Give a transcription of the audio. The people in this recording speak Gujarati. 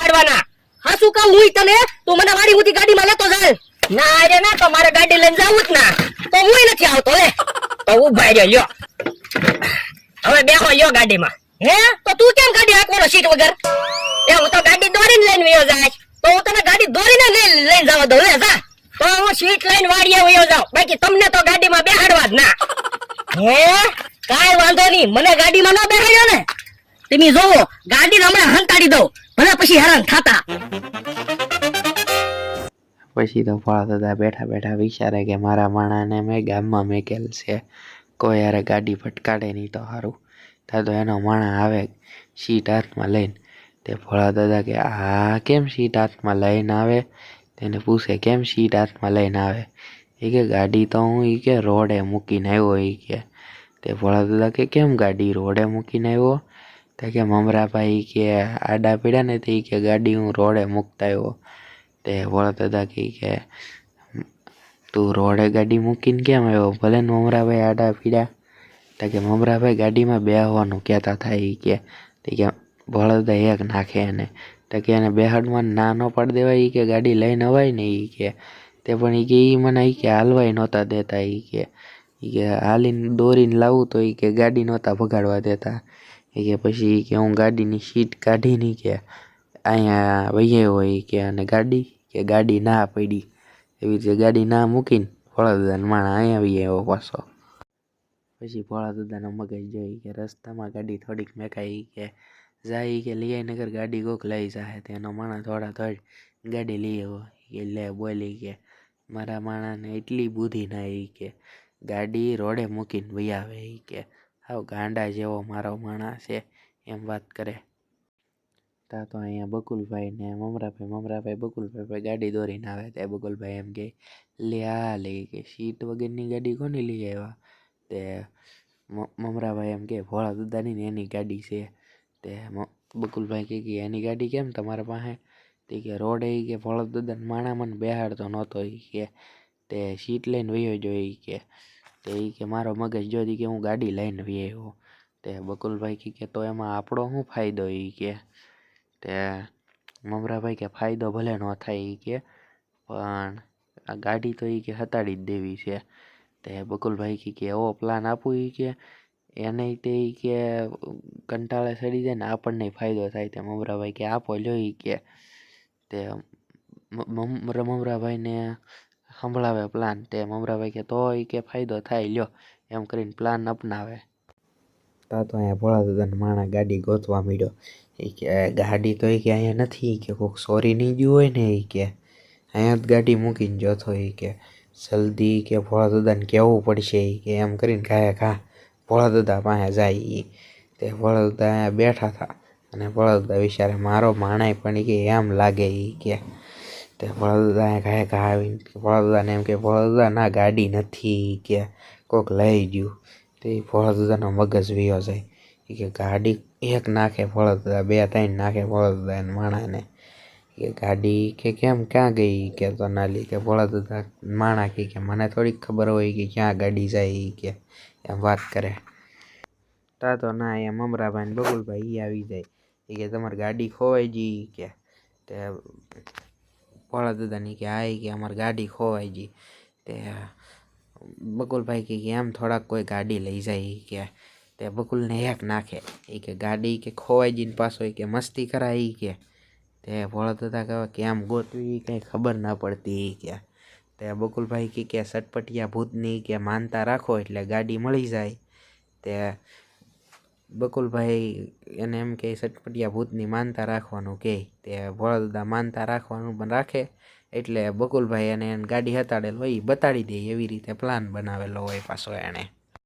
બેહાડવાના હા શું કહું હું તને તું મને વાડી ઉતી ગાડીમાં લેતો જાય ના રે ના તો મારે ગાડી લઈને જાવું જ ના તો હું નથી આવતો લે તો ઉભા રહ્યો લ્યો હવે બેહો લ્યો ગાડીમાં હે તો તું કેમ ગાડી હાંકવાનો સીટ વગર એ હું તો ગાડી દોરીને લઈને વયો જાય તો હું તને ગાડી દોરીને લઈને જવા દઉં લે જા તો હું સીટ લઈને વાડીએ વયો જાઉં બાકી તમને તો ગાડીમાં બેહાડવા જ ના હે કાઈ વાંધો નહીં મને ગાડીમાં ન બેહાડ્યો ને તમે જોવો ગાડી હમણાં હંતાડી દઉં ભલે પછી હેરાન થાતા પછી તો ફળા દાદા બેઠા બેઠા વિચારે કે મારા માણાને મેં ગામમાં મેકેલ છે કોઈ યારે ગાડી ફટકાડે નહીં તો સારું ત્યાં તો એનો માણા આવે સીટ હાથમાં લઈને તે ફળા દાદા કે આ કેમ સીટ હાથમાં લઈને આવે તેને પૂછે કેમ સીટ હાથમાં લઈને આવે એ કે ગાડી તો હું એ કે રોડે મૂકીને આવ્યો એ કે તે ફળા દાદા કે કેમ ગાડી રોડે મૂકીને આવ્યો તો કે મમરાભાઈ કે આડા પીડ્યા ને તે કે ગાડી હું રોડે મૂકતા આવ્યો તે ફળા દાદા કે તું રોડે ગાડી મૂકીને કેમ આવ્યો ભલે ને મમરાભાઈ આડા પીડ્યા તો કે મમરાભાઈ ગાડીમાં બેહવાનું કહેતા થાય કે તે કે ભળદ એક નાખે એને તો કે એને બેહાડમાં ના ન પાડી દેવાય કે ગાડી લઈને અવાય ને એ કે તે પણ એ કે એ મને કે હાલવાય નહોતા દેતા એ કે હાલીને દોરીને લાવું તો એ કે ગાડી નહોતા ભગાડવા દેતા એ કે પછી કે હું ગાડીની સીટ કાઢીને કે અહીંયા વહ્યો હોય કે અને ગાડી ના પડી એવી રીતે ગાડી ના મૂકીને ફળા દાદાને માણા અહીંયા આવી આવ્યો પાછો પછી ફળા દાદાનો મગજ જોઈ કે રસ્તામાં ગાડી થોડીક મેકાઈ કે જાય કે લઈ નગર ગાડી કોક લઈ જાય તેનો માણા થોડા થોડ ગાડી લઈ આવ્યો કે લે બોલી કે મારા માણાને એટલી બુદ્ધિ ના એ કે ગાડી રોડે મૂકીને વહી આવે એ કે હાવ ગાંડા જેવો મારો માણા છે એમ વાત કરે તા તો અહીંયા બકુલભાઈ ને મમરાભાઈ બકુલભાઈ ગાડી દોરીને આવે ત્યાં બકુલભાઈ એમ કે લે આ લે કે સીટ વગરની ગાડી કોની લઈ આવ્યા તે મમરાભાઈ એમ કે ભોળા દાદાની ને એની ગાડી છે તે બકુલભાઈ કે એની ગાડી કેમ તમારા પાસે તે કે રોડે કે ભોળા દાદાને માણા મને બેહાડતો નહોતો એ કે તે સીટ લઈને વયો જો એ કે મારો મગજ જોતી કે હું ગાડી લઈને વયો તે બકુલભાઈ કે તો એમાં આપણો શું ફાયદો એ કે તે મમરાભાઈ કે ફાયદો ભલે ન થાય એ કે પણ આ ગાડી તો એ કે હતાડી જ દેવી છે તે બકુલભાઈ કે એવો પ્લાન આપું એ કે એને તે કે કંટાળે ચડી જાય ને આપણને ફાયદો થાય તે મમરાભાઈ કે આપો લ્યો એ કે તે મમરાભાઈને સંભળાવે પ્લાન તે મમરાભાઈ કે તો એ કે ફાયદો થાય લ્યો એમ કરીને પ્લાન અપનાવે તા તો અહીંયા ભોળા દાદાને માણા ગાડી ગોતવા મળ્યો એ કે ગાડી તો એ કે અહીંયા નથી કે કોઈક સોરી નહીં ગયું હોય ને એ કે અહીંયા જ ગાડી મૂકીને જોતો એ કે જલ્દી કે ભોળા દાદાને કહેવું પડશે એ કે એમ કરીને ઘા ભોળા દાદા પાસે જાય તે ભોળા દાદા અહીંયા બેઠા હતા અને ભોળા દાદા વિચારે મારો માણાય પણ કે એમ લાગે એ કે તે ભોળા દાદા અહીંયા ઘા આવીને ભોળા દાદાને એમ કે ભોળા દાદા ના ગાડી નથી કે કોઈક લઈ ગયું તે ભોળા દાદાનો મગજ વયો જાય કે ગાડી એક નાખે ભોળા દાદા બે ત્રણ નાખે ભોળા દાદા માણાને કે ગાડી કે કેમ ક્યાં ગઈ કે તો નાલી કે ભોળા દાદા માણા કે મને થોડીક ખબર હોય કે ક્યાં ગાડી જાય કે એમ વાત કરે તા તો ના એ મમરાભાઈ ને બકુલભાઈ એ આવી જાય કે તમારી ગાડી ખોવાઈ ગઈ કે તે ભોળા દાદાની કે આ કે અમારી ગાડી ખોવાઈ ગઈ તે બકુલભાઈ કે એમ થોડાક કોઈ ગાડી લઈ જાય કે તે બકુલને એક નાખે એ કે ગાડી કે ખોવાઈ જઈને પાછો કે મસ્તી કરાય કે તે ભોળા દાદા કહે કે આમ ગોતવી કંઈ ખબર ના પડતી કે તે બકુલભાઈ કે સટપટિયા ભૂતની કે માનતા રાખો એટલે ગાડી મળી જાય તે બકુલભાઈ એને એમ કે સટપટિયા ભૂતની માનતા રાખવાનું કહે તે ભોળા દાદા માનતા રાખવાનું પણ રાખે એટલે બકુલભાઈ એને ગાડી હતાડેલ હોય બતાડી દે એવી રીતે પ્લાન બનાવેલો હોય પાછો એણે